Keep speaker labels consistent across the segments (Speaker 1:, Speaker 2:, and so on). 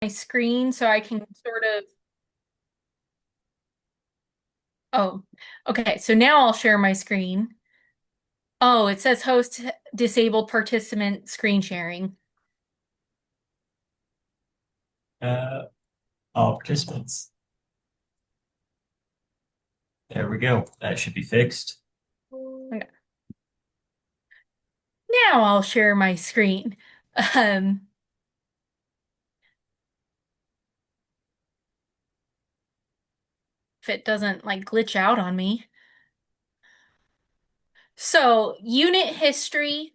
Speaker 1: my screen so I can sort of, oh, okay. So now I'll share my screen. Oh, it says host disabled participant screen sharing.
Speaker 2: Uh, all participants. There we go. That should be fixed.
Speaker 1: Okay. Now I'll share my screen. Um, if it doesn't like glitch out on me. So unit history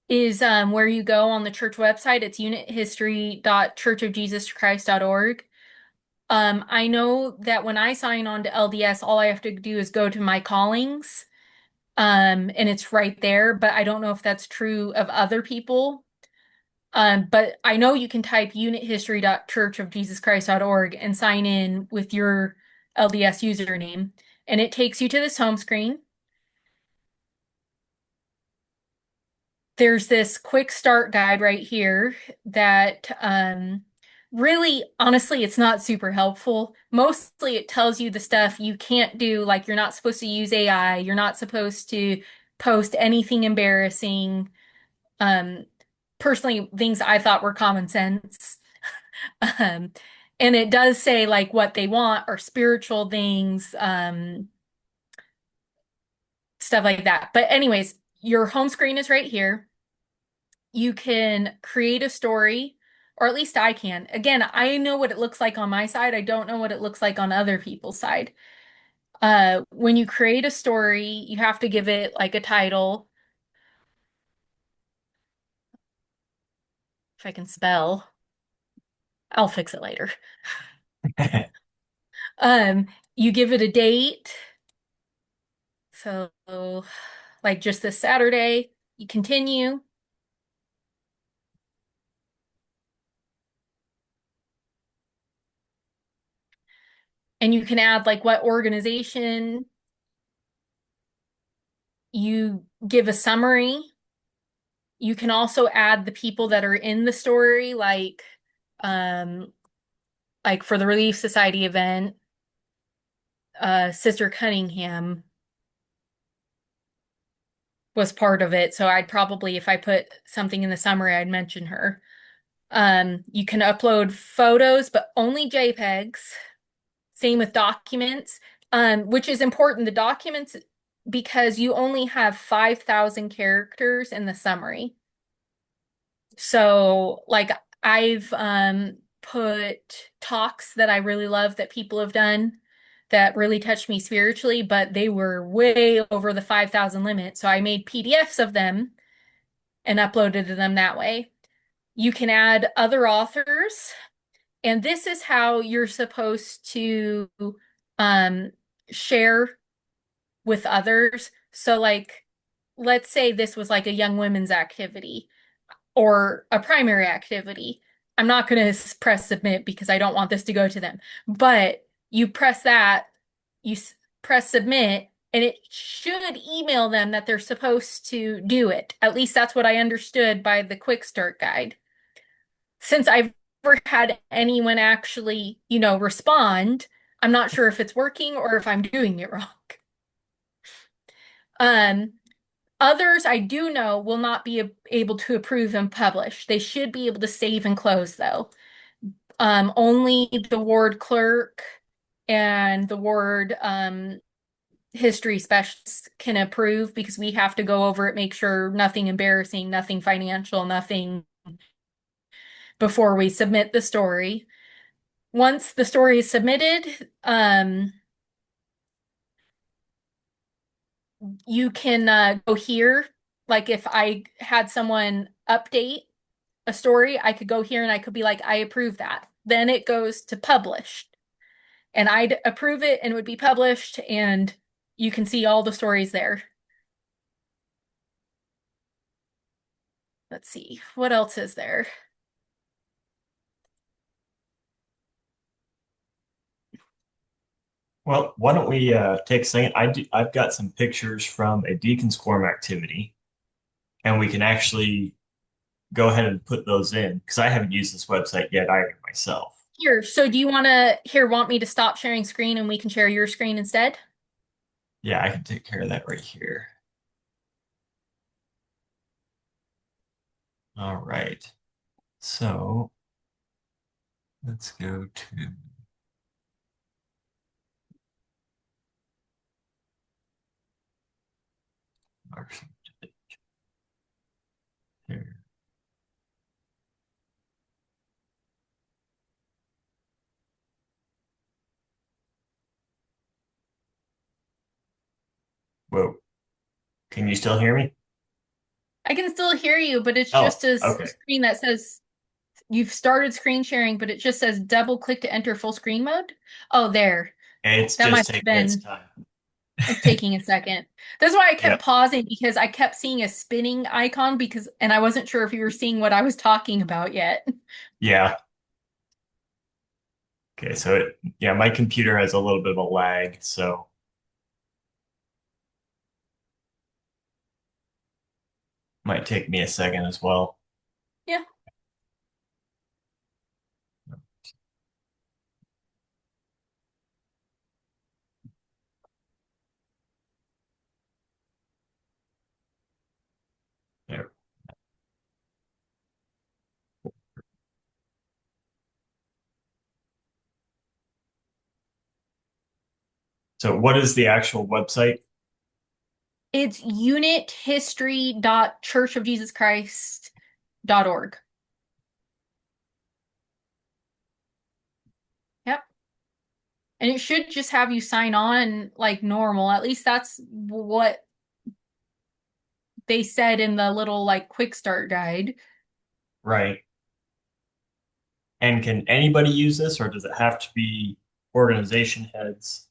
Speaker 1: is where you go on the church website. It's unithistory.churchofjesuschrist.org. I know that when I sign on to LDS, all I have to do is go to my callings, and it's right there, but I don't know if that's true of other people. But I know you can type unithistory.churchofjesuschrist.org and sign in with your LDS username, and it takes you to this home screen. There's this quick start guide right here that really, honestly, it's not super helpful. Mostly it tells you the stuff you can't do, like you're not supposed to use AI, you're not supposed to post anything embarrassing. Um, Personally, things I thought were common sense. Um, and it does say like what they want are spiritual things, stuff like that. But anyways, your home screen is right here. You can create a story, or at least I can. Again, I know what it looks like on my side. I don't know what it looks like on other people's side. When you create a story, you have to give it like a title, if I can spell. I'll fix it later. Um, you give it a date. So, like just this Saturday, you continue, and you can add like what organization, you give a summary. You can also add the people that are in the story, um, like for the Relief Society event, Sister Cunningham was part of it. So I'd probably, if I put something in the summary, I'd mention her. You can upload photos, but only JPEGs. Same with documents, which is important. The documents, because you only have 5,000 characters in the summary. So, like, I've put talks that I really love that people have done that really touched me spiritually, but they were way over the 5,000 limit. So I made PDFs of them and uploaded them that way. You can add other authors, and this is how you're supposed to um, share with others. So, like, let's say this was like a young women's activity or a primary activity. I'm not going to press submit because I don't want this to go to them. But you press that, you press submit, and it should email them that they're supposed to do it. At least that's what I understood by the quick start guide. Since I've never had anyone actually, respond, I'm not sure if it's working or if I'm doing it wrong. Um, Others I do know will not be able to approve and publish. They should be able to save and close though. Only the ward clerk and the ward history specialist can approve because we have to go over it, make sure nothing embarrassing, nothing financial, nothing before we submit the story. Once the story is submitted, you can go here. Like if I had someone update a story, I could go here and I could be like, I approve that. Then it goes to published, and I'd approve it and it would be published, and you can see all the stories there. Let's see, what else is there?
Speaker 2: Well, why don't we take a second? I've got some pictures from a Deacon's Quorum activity, and we can actually go ahead and put those in because I haven't used this website yet either myself.
Speaker 1: Here, so do you want me to stop sharing screen and we can share your screen instead?
Speaker 2: Yeah, I can take care of that right here. All right. So let's go to our here. Whoa. Can you still hear me?
Speaker 1: I can still hear you, but it's
Speaker 2: Oh,
Speaker 1: just a
Speaker 2: okay.
Speaker 1: screen that says you've started screen sharing, but it just says double click to enter full screen mode. Oh, there.
Speaker 2: It's
Speaker 1: That
Speaker 2: just
Speaker 1: must have
Speaker 2: taking its
Speaker 1: been
Speaker 2: time.
Speaker 1: taking a second. That's why I kept
Speaker 2: Yep.
Speaker 1: pausing because I kept seeing a spinning icon and I wasn't sure if you were seeing what I was talking about yet.
Speaker 2: Yeah. Okay, so yeah, my computer has a little bit of a lag, so might take me a second as well.
Speaker 1: Yeah.
Speaker 2: There. So what is the actual website?
Speaker 1: It's unithistory.churchofjesuschrist.org. Yep. And it should just have you sign on like normal. At least that's what they said in the little like quick start guide.
Speaker 2: Right. And can anybody use this, or does it have to be organization heads?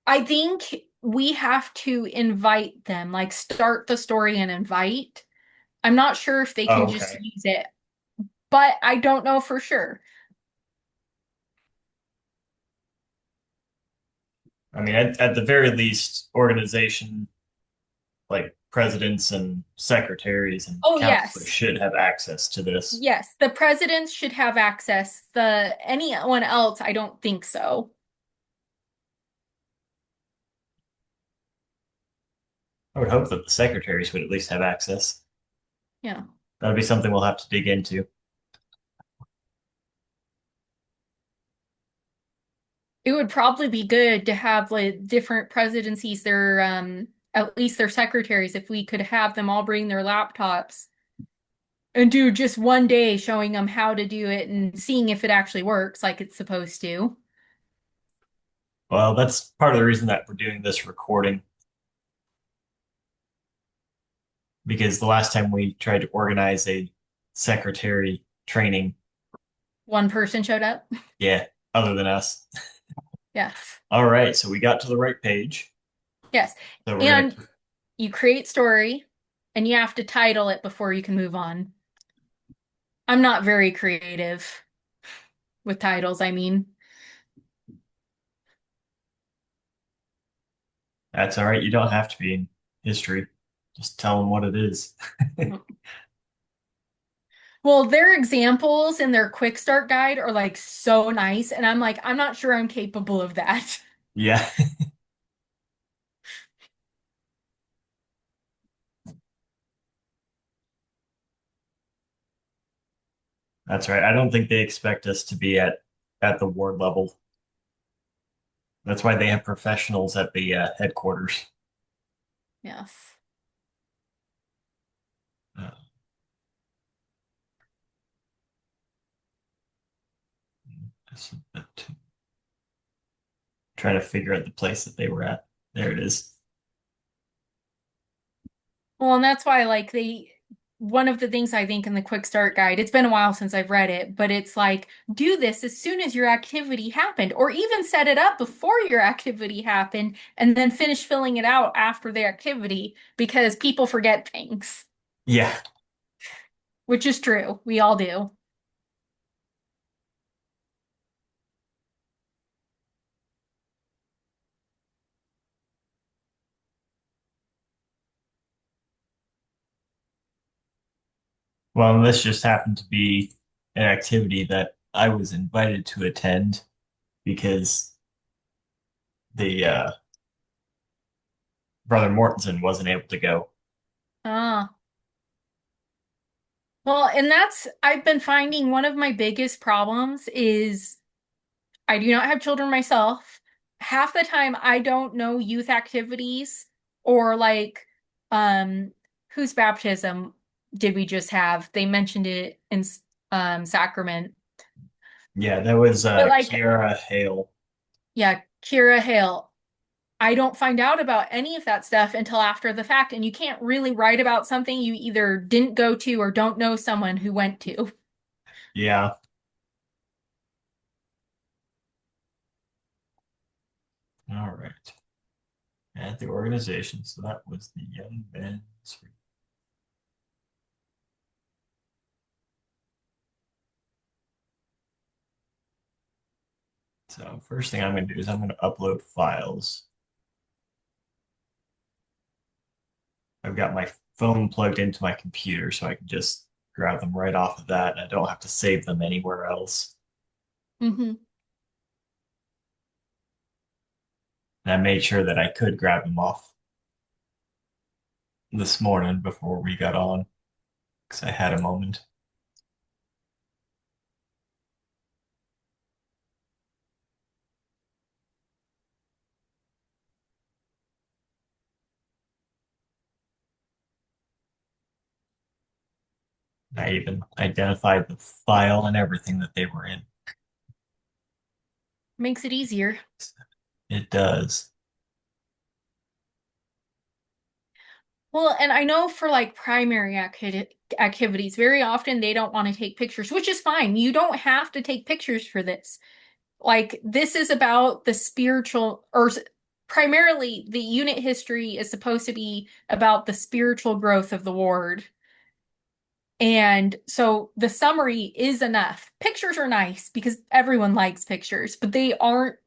Speaker 1: I think we have to invite them, like start the story and invite. I'm not sure if they
Speaker 2: Oh,
Speaker 1: can just
Speaker 2: okay.
Speaker 1: use it, but I don't know for sure.
Speaker 2: I mean, at the very least, organization like presidents and secretaries and
Speaker 1: Oh,
Speaker 2: counselors
Speaker 1: yes.
Speaker 2: should have access to this.
Speaker 1: Yes, the presidents should have access. The anyone else, I don't think so.
Speaker 2: I would hope that the secretaries would at least have access.
Speaker 1: Yeah.
Speaker 2: That'll be something we'll have to dig into.
Speaker 1: It would probably be good to have like different presidencies, their at least their secretaries, if we could have them all bring their laptops and do just one day showing them how to do it and seeing if it actually works like it's supposed to.
Speaker 2: Well, that's part of the reason that we're doing this recording, because the last time we tried to organize a secretary training,
Speaker 1: One person showed up.
Speaker 2: yeah, other than us.
Speaker 1: Yes.
Speaker 2: All right, so we got to the right page.
Speaker 1: Yes.
Speaker 2: So we're gonna,
Speaker 1: And you create story and you have to title it before you can move on. I'm not very creative with titles, I mean.
Speaker 2: that's all right. You don't have to be in history. Just tell them what it is.
Speaker 1: Well, their examples in their quick start guide are like so nice, and I'm like, I'm not sure I'm capable of that.
Speaker 2: Yeah, that's right. I don't think they expect us to be at the ward level. That's why they have professionals at the headquarters.
Speaker 1: Yes.
Speaker 2: Uh, trying to figure out the place that they were at. There it is.
Speaker 1: Well, and that's why like one of the things I think in the quick start guide, it's been a while since I've read it, but it's like do this as soon as your activity happened, or even set it up before your activity happened and then finish filling it out after the activity because people forget things,
Speaker 2: Yeah.
Speaker 1: which is true. We all do.
Speaker 2: Well, and this just happened to be an activity that I was invited to attend because the Brother Mortensen wasn't able to go.
Speaker 1: Ah. Well, and I've been finding one of my biggest problems is I do not have children myself. Half the time I don't know youth activities or like um whose baptism did we just have? They mentioned it in Sacrament.
Speaker 2: Yeah, that was
Speaker 1: But like
Speaker 2: Kiara Hale.
Speaker 1: yeah, Kira Hale. I don't find out about any of that stuff until after the fact, and you can't really write about something you either didn't go to or don't know someone who went to.
Speaker 2: Yeah. All right. At the organization. So that was the Young Men's. So first thing I'm going to do is I'm going to upload files. I've got my phone plugged into my computer so I can just grab them right off of that. And I don't have to save them anywhere else.
Speaker 1: Hmm.
Speaker 2: And I made sure that I could grab them off this morning before we got on because I had a moment. I even identified the file and everything that they were in.
Speaker 1: Makes it easier.
Speaker 2: It does.
Speaker 1: Well, and I know for like primary activities, very often they don't want to take pictures, which is fine. You don't have to take pictures for this. Like, this is about the spiritual, primarily the unit history is supposed to be about the spiritual growth of the ward. And so the summary is enough. Pictures are nice because everyone likes pictures, but they aren't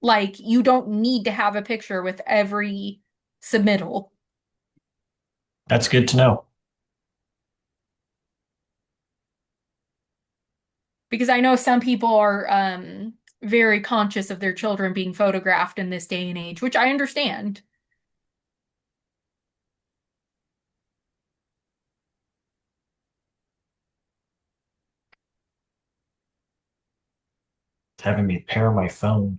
Speaker 1: like you don't need to have a picture with every submittal.
Speaker 2: That's good to know.
Speaker 1: Because I know some people are very conscious of their children being photographed in this day and age, which I understand.
Speaker 2: It's having me pair my phone.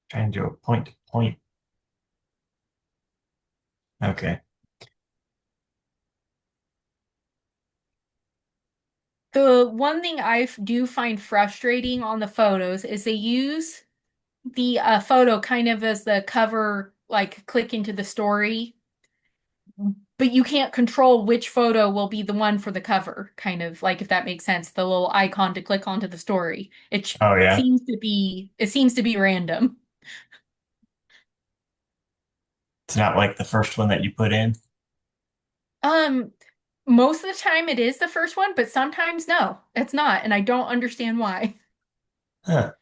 Speaker 2: Trying to do a point to point. Okay.
Speaker 1: The one thing I do find frustrating on the photos is they use the photo kind of as the cover, like click into the story, but you can't control which photo will be the one for the cover, kind of like if that makes sense, the little icon to click onto the story.
Speaker 2: Oh yeah.
Speaker 1: It seems to be random.
Speaker 2: It's not like the first one that you put in.
Speaker 1: Um, Most of the time it is the first one, but sometimes no, it's not, and I don't understand why.
Speaker 2: Huh.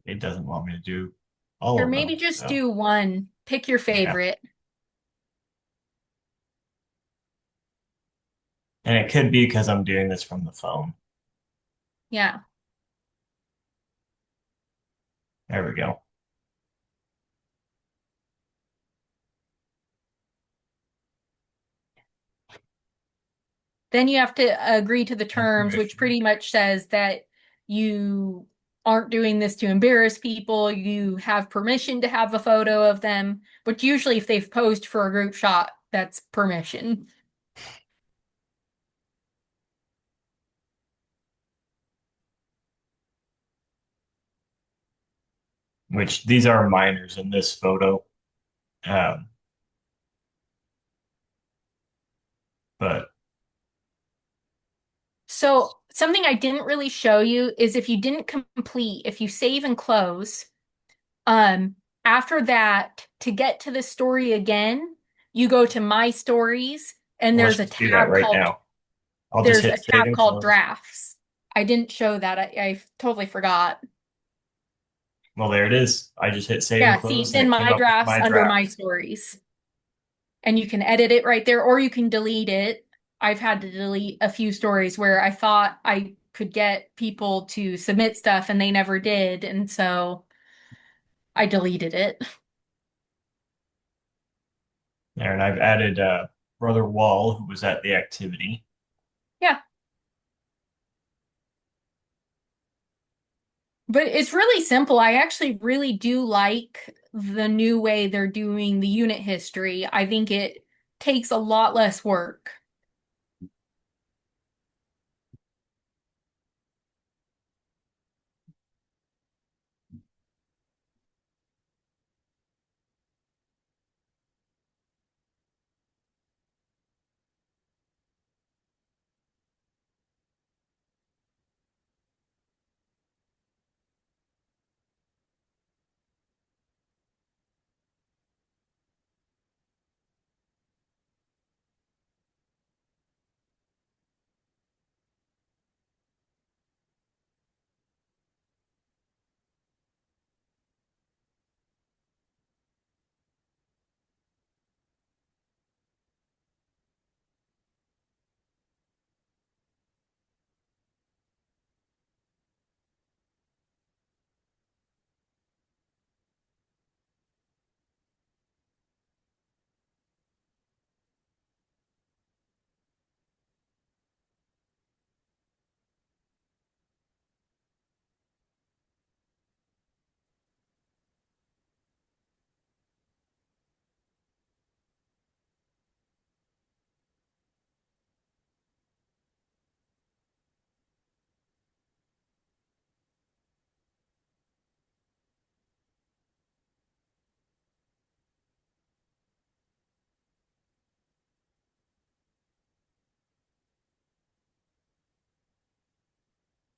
Speaker 2: It doesn't want me to do all
Speaker 1: Or
Speaker 2: of
Speaker 1: maybe
Speaker 2: them.
Speaker 1: just
Speaker 2: So
Speaker 1: do one, pick your
Speaker 2: yeah.
Speaker 1: favorite.
Speaker 2: And it could be because I'm doing this from the phone.
Speaker 1: Yeah.
Speaker 2: There we go.
Speaker 1: Then you have to agree to the
Speaker 2: Have
Speaker 1: terms, which
Speaker 2: permission.
Speaker 1: pretty much says that you aren't doing this to embarrass people. You have permission to have a photo of them, but usually if they've posed for a group shot, that's permission.
Speaker 2: which these are minors in this photo. Um, but
Speaker 1: So something I didn't really show you is if you didn't complete, if you save and close, um, after that, to get to the story again, you go to My Stories and
Speaker 2: let's just do that right now. I'll just
Speaker 1: there's a
Speaker 2: hit save
Speaker 1: tab
Speaker 2: and
Speaker 1: called
Speaker 2: close.
Speaker 1: Drafts. I didn't show that. I totally forgot.
Speaker 2: Well, there it is. I just hit save and
Speaker 1: Yeah, see,
Speaker 2: close
Speaker 1: it's
Speaker 2: and
Speaker 1: in
Speaker 2: it came
Speaker 1: My
Speaker 2: up with
Speaker 1: Drafts
Speaker 2: my
Speaker 1: under My
Speaker 2: draft.
Speaker 1: Stories. And you can edit it right there, or you can delete it. I've had to delete a few stories where I thought I could get people to submit stuff and they never did, and so I deleted it.
Speaker 2: There, and I've added Brother Wall, who was at the activity.
Speaker 1: Yeah, but it's really simple. I actually really do like the new way they're doing the unit history. I think it takes a lot less work.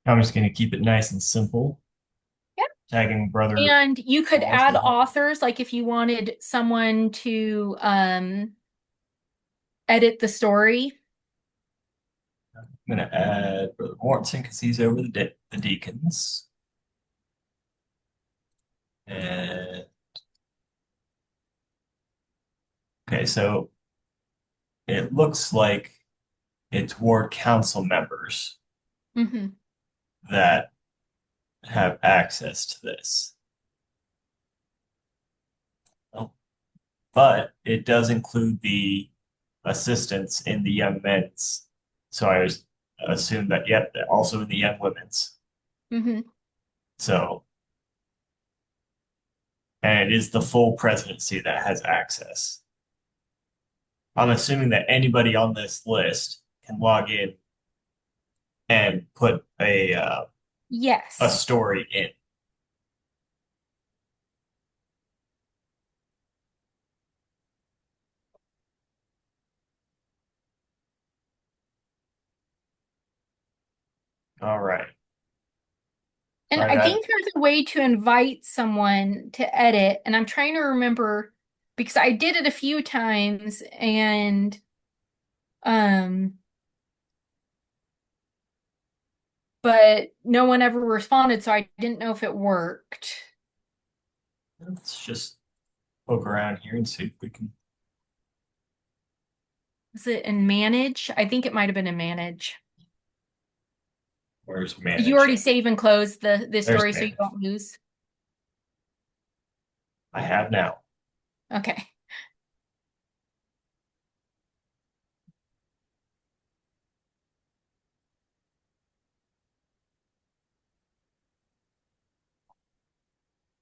Speaker 2: I'm just going to keep it nice and simple. Tagging Brother
Speaker 1: And you could
Speaker 2: Wall as
Speaker 1: add
Speaker 2: the author.
Speaker 1: authors, like if you wanted someone to edit the story.
Speaker 2: I'm going to add Brother Mortensen because he's over the deacons. And okay, so it looks like it's ward council members
Speaker 1: Hmm.
Speaker 2: that have access to this. Oh, but it does include the assistants in the young men's. So I was assume that, yep, they're also in the young women's.
Speaker 1: Hmm.
Speaker 2: So, and it is the full presidency that has access. I'm assuming that anybody on this list can log in and put a
Speaker 1: Yes.
Speaker 2: story in. All right. So
Speaker 1: And
Speaker 2: I've
Speaker 1: I
Speaker 2: had
Speaker 1: think there's a way to invite someone to edit, and I'm trying to remember because I did it a few times and um but no one ever responded, so I didn't know if it worked.
Speaker 2: let's just poke around here and see if we can.
Speaker 1: Is it in manage? I think it might have been in manage.
Speaker 2: Where's
Speaker 1: You already
Speaker 2: manage?
Speaker 1: save and close the this
Speaker 2: There's
Speaker 1: story so you
Speaker 2: manage.
Speaker 1: don't lose.
Speaker 2: I have now.
Speaker 1: Okay.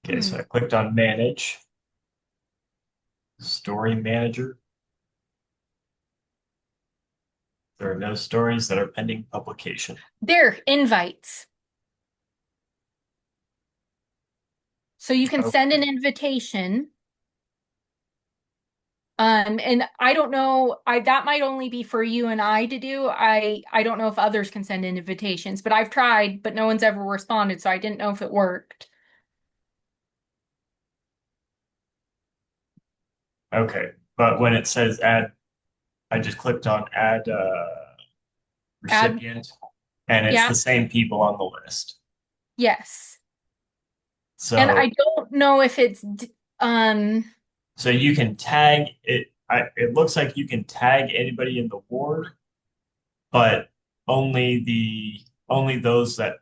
Speaker 2: Okay, so
Speaker 1: Hmm.
Speaker 2: I clicked on manage, story manager. There are no stories that are pending publication.
Speaker 1: There, invites. So you can send an
Speaker 2: Okay.
Speaker 1: invitation. And I don't know, that might only be for you and I to do. I don't know if others can send in invitations, but I've tried, but no one's ever responded, so I didn't know if it worked.
Speaker 2: Okay. But when it says add, I just clicked on add
Speaker 1: Add,
Speaker 2: recipient, and it's the
Speaker 1: yeah,
Speaker 2: same people on the list.
Speaker 1: yes. And I
Speaker 2: So
Speaker 1: don't know if um
Speaker 2: so you can tag it. It looks like you can tag anybody in the ward, but only those that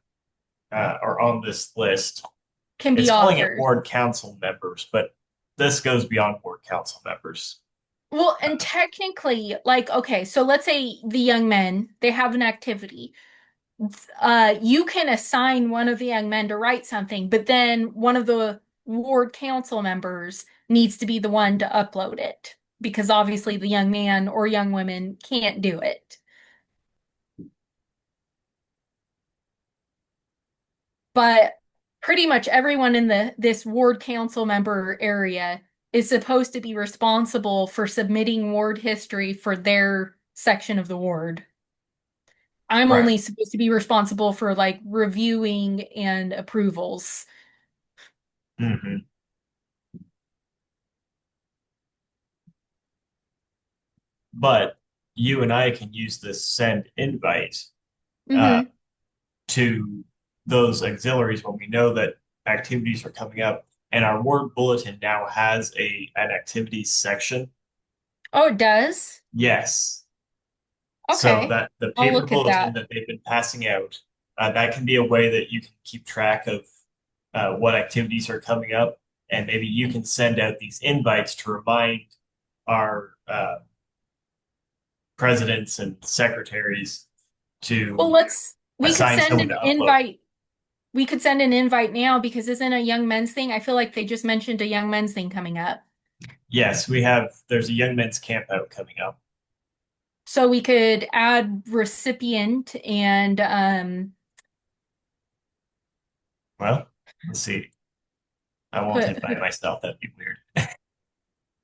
Speaker 2: are on this list.
Speaker 1: can be
Speaker 2: It's calling it
Speaker 1: authors.
Speaker 2: ward council members, but this goes beyond ward council members.
Speaker 1: Well, and technically, like, okay, so let's say the young men, they have an activity. You can assign one of the young men to write something, but then one of the ward council members needs to be the one to upload it because obviously the young man or young women can't do it. But pretty much everyone in the this ward council member area is supposed to be responsible for submitting ward history for their section of the ward. I'm
Speaker 2: Right.
Speaker 1: only supposed to be responsible for like reviewing and approvals.
Speaker 2: hmm But you and I can use this send invite uh,
Speaker 1: Hmm.
Speaker 2: to those auxiliaries when we know that activities are coming up. And our ward bulletin now has a an activities section.
Speaker 1: Oh, it does?
Speaker 2: Yes. So
Speaker 1: Okay.
Speaker 2: that the
Speaker 1: I'll
Speaker 2: paper
Speaker 1: look at
Speaker 2: bulletin
Speaker 1: that.
Speaker 2: that they've been passing out, that can be a way that you can keep track of what activities are coming up. And maybe you can send out these invites to remind our presidents and secretaries
Speaker 1: Well,
Speaker 2: to
Speaker 1: we could
Speaker 2: assign
Speaker 1: send
Speaker 2: someone
Speaker 1: an
Speaker 2: to upload.
Speaker 1: invite. We could send an invite now because isn't a young men's thing? I feel like they just mentioned a young men's thing coming up.
Speaker 2: Yes, we have, there's a young men's camp out coming up.
Speaker 1: So we could add recipient and
Speaker 2: Well, let's see. I won't
Speaker 1: put
Speaker 2: invite myself. That'd be weird.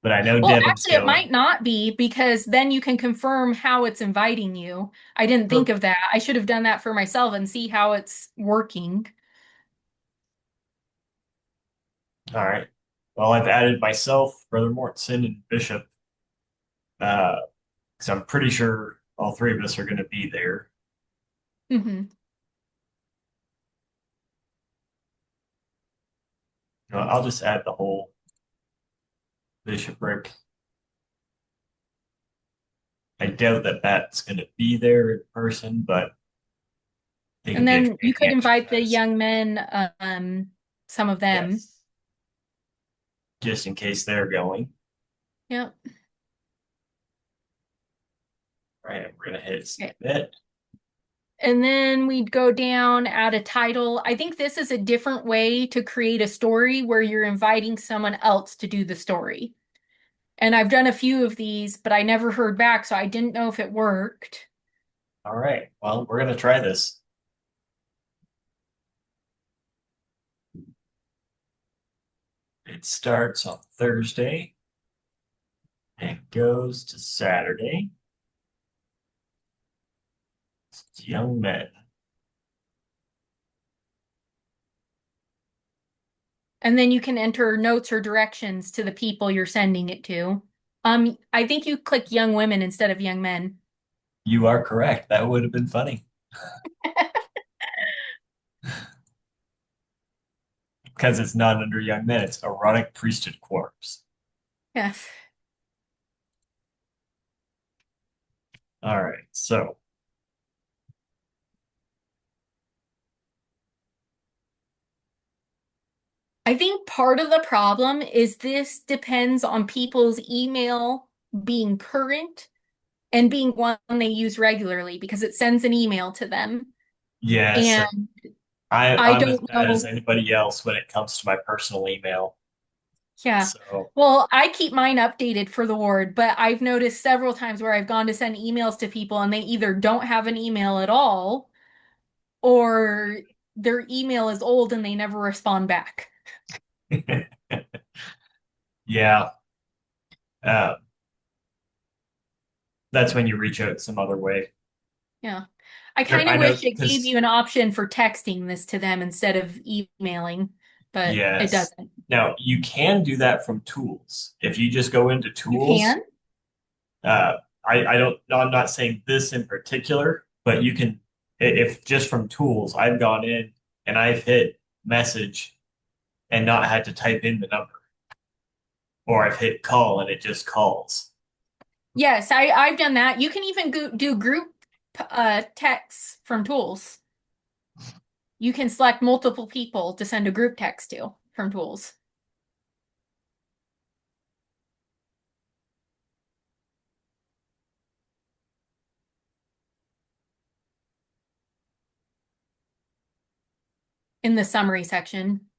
Speaker 2: But I know
Speaker 1: well,
Speaker 2: Devin's
Speaker 1: actually it
Speaker 2: going.
Speaker 1: might not be because then you can confirm how it's inviting you. I didn't think
Speaker 2: All
Speaker 1: of that. I should have done that for myself and see how it's working.
Speaker 2: right. Well, I've added myself, Brother Mortensen, and Bishop, because I'm pretty sure all three of us are going to be there.
Speaker 1: Hmm.
Speaker 2: I'll just add the whole bishopric. I doubt that that's going to be there in person, but they can
Speaker 1: And
Speaker 2: be a
Speaker 1: then you
Speaker 2: great
Speaker 1: could
Speaker 2: handy
Speaker 1: invite the
Speaker 2: exercise.
Speaker 1: young men, some of them.
Speaker 2: Yes, just in case they're going.
Speaker 1: Yep.
Speaker 2: All right, we're going to hit
Speaker 1: Okay.
Speaker 2: submit.
Speaker 1: And then we'd go down, add a title. I think this is a different way to create a story where you're inviting someone else to do the story. And I've done a few of these, but I never heard back, so I didn't know if it worked.
Speaker 2: All right, well, we're going to try this. It starts on Thursday and goes to Saturday. It's young men.
Speaker 1: And then you can enter notes or directions to the people you're sending it to. I think you click young women instead of young men.
Speaker 2: You are correct. That would have been funny because it's not under young men. It's erotic priesthood corpse.
Speaker 1: Yes.
Speaker 2: All right, so
Speaker 1: I think part of the problem is this depends on people's email being current and being one they use regularly because it sends an email to them.
Speaker 2: yes,
Speaker 1: And I
Speaker 2: I'm as
Speaker 1: don't
Speaker 2: bad as
Speaker 1: know.
Speaker 2: anybody else when it comes to my personal email.
Speaker 1: Yeah.
Speaker 2: So,
Speaker 1: Well, I keep mine updated for the ward, but I've noticed several times where I've gone to send emails to people and they either don't have an email at all or their email is old and they never respond back.
Speaker 2: Yeah. Uh, that's when you reach out some other way.
Speaker 1: Yeah. I
Speaker 2: There,
Speaker 1: kind
Speaker 2: I
Speaker 1: of
Speaker 2: know
Speaker 1: wish it gave
Speaker 2: because
Speaker 1: you an option for texting this to them instead of emailing, but it
Speaker 2: yes.
Speaker 1: doesn't.
Speaker 2: Now you can do that from tools. If you just go into
Speaker 1: You
Speaker 2: tools,
Speaker 1: can?
Speaker 2: uh, I don't, no, I'm not saying this in particular, but you can, if just from tools, I've gone in and I've hit message and not had to type in the number, or I've hit call and it just calls.
Speaker 1: Yes, I've done that. You can even do group texts from tools. You can select multiple people to send a group text to from tools. In the summary section.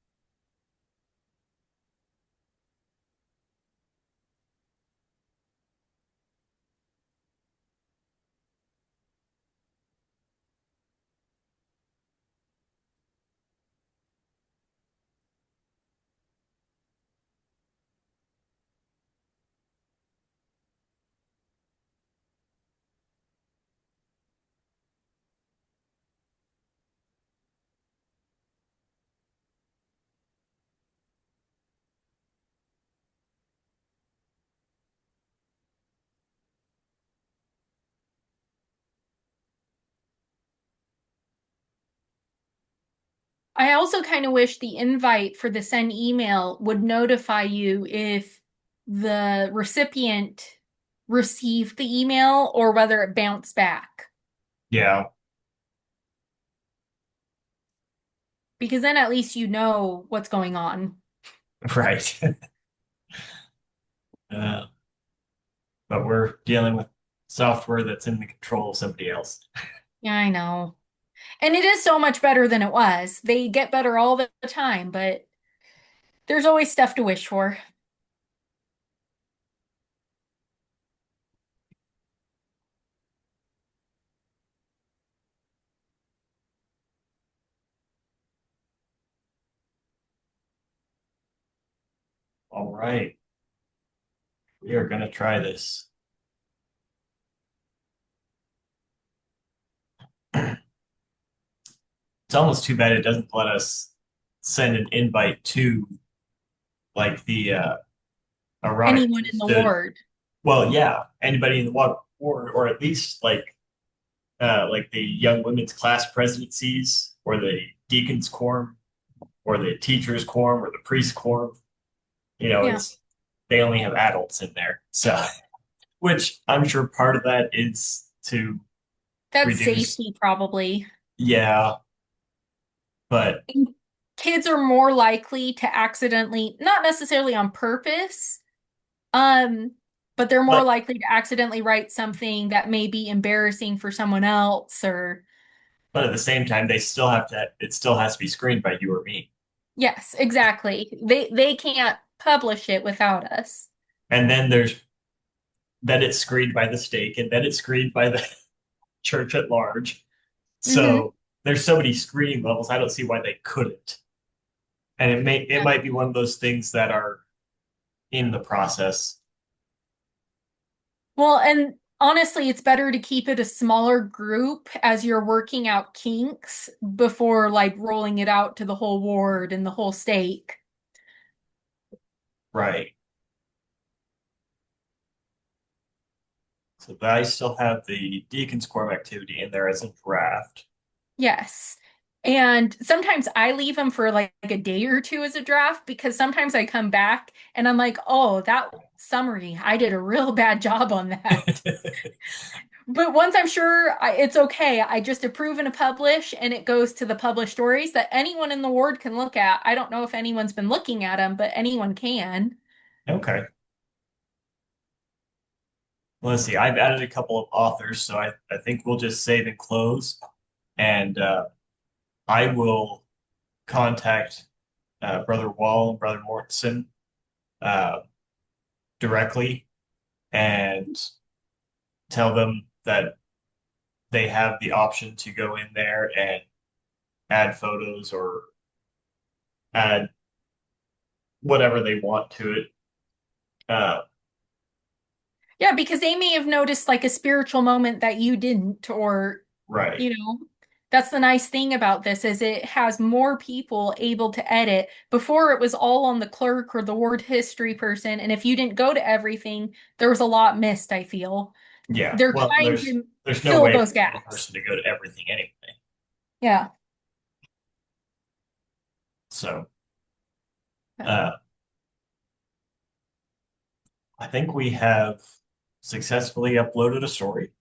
Speaker 1: I also kind of wish the invite for the send email would notify you if the recipient received the email or whether it bounced back.
Speaker 2: Yeah,
Speaker 1: Because then at least you know what's going on.
Speaker 2: right. Uh, but we're dealing with software that's in the control of somebody else.
Speaker 1: Yeah, I know. And it is so much better than it was. They get better all the time, but there's always stuff to wish for.
Speaker 2: All right, we are going to try this. It's almost too bad it doesn't let us send an invite to like the erotic
Speaker 1: Anyone in the
Speaker 2: the
Speaker 1: ward.
Speaker 2: well, yeah, anybody in the water or at least like the young women's class presidencies or the deacons quorum or the teachers quorum or the priest quorum. You know,
Speaker 1: Yeah.
Speaker 2: it's they only have adults in there. So, which I'm sure part of that is to
Speaker 1: That's
Speaker 2: reduce,
Speaker 1: safety, probably.
Speaker 2: yeah, but
Speaker 1: Kids are more likely to accidentally, not necessarily on purpose, um, but they're more
Speaker 2: but
Speaker 1: likely to accidentally write something that may be embarrassing for someone else or
Speaker 2: but at the same time, they still have to. It still has to be screened by you or me.
Speaker 1: yes, exactly. They can't publish it without us.
Speaker 2: And then there's then it's screened by the stake, and then it's screened by the church at large.
Speaker 1: Hmm.
Speaker 2: So there's so many screening levels. I don't see why they couldn't. And it
Speaker 1: Yeah.
Speaker 2: might be one of those things that are in the process.
Speaker 1: Well, and honestly, it's better to keep it a smaller group as you're working out kinks before like rolling it out to the whole ward and the whole stake.
Speaker 2: Right. So I still have the Deacon's Quorum activity in there as a draft.
Speaker 1: Yes. And sometimes I leave them for like a day or two as a draft because sometimes I come back and I'm like, oh, that summary, I did a real bad job on that. But once I'm sure it's okay, I just approve and publish and it goes to the published stories that anyone in the ward can look at. I don't know if anyone's been looking at them, but anyone can.
Speaker 2: Okay. Well, let's see. I've added a couple of authors, so I think we'll just save and close. And I will contact Brother Wall and Brother Mortensen uh, directly and tell them that they have the option to go in there and add photos or add whatever they want to it. Uh,
Speaker 1: Yeah, because they may have noticed like a spiritual moment that you didn't, or,
Speaker 2: right.
Speaker 1: you know, that's the nice thing about this is it has more people able to edit. Before it was all on the clerk or the ward history person, and if you didn't go to everything, there was a lot missed, I feel.
Speaker 2: Yeah.
Speaker 1: They're
Speaker 2: Well,
Speaker 1: trying to
Speaker 2: there's no
Speaker 1: fill
Speaker 2: way
Speaker 1: those
Speaker 2: for one
Speaker 1: gaps.
Speaker 2: person to go to everything anyway.
Speaker 1: Yeah.
Speaker 2: So
Speaker 1: Yeah.
Speaker 2: uh, I think we have successfully uploaded a story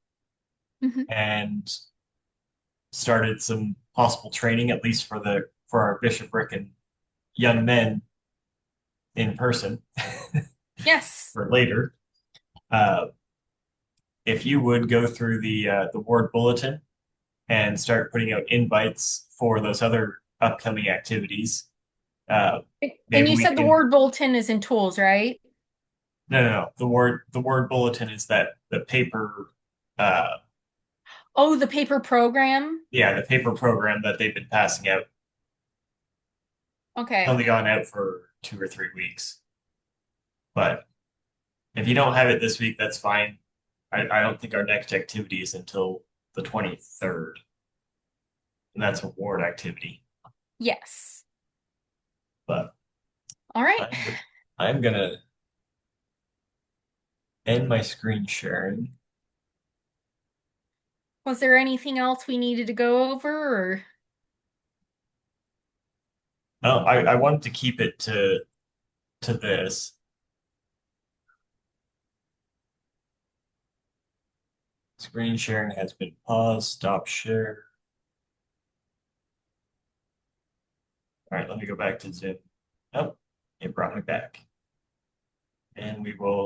Speaker 1: Mhm.
Speaker 2: and started some possible training, at least for our bishopric and young men in person
Speaker 1: Yes.
Speaker 2: for later. Uh, if you would go through the ward bulletin and start putting out invites for those other upcoming activities, uh,
Speaker 1: And
Speaker 2: maybe
Speaker 1: you
Speaker 2: we
Speaker 1: said the
Speaker 2: can.
Speaker 1: word bulletin is in tools, right?
Speaker 2: No, no, no. The word bulletin is that the paper. Uh,
Speaker 1: Oh, the paper program.
Speaker 2: yeah, the paper program that they've been passing out. It's
Speaker 1: Okay.
Speaker 2: only gone out for 2 or 3 weeks, but if you don't have it this week, that's fine. I don't think our next activity is until the 23rd, and that's a ward activity.
Speaker 1: Yes.
Speaker 2: But
Speaker 1: All right.
Speaker 2: I'm I'm gonna end my screen sharing.
Speaker 1: Was there anything else we needed to go over or?
Speaker 2: Oh, I wanted to keep it to this. Screen sharing has been paused. Stop share. All right, let me go back to Zoom. Oh, it brought me back. And we will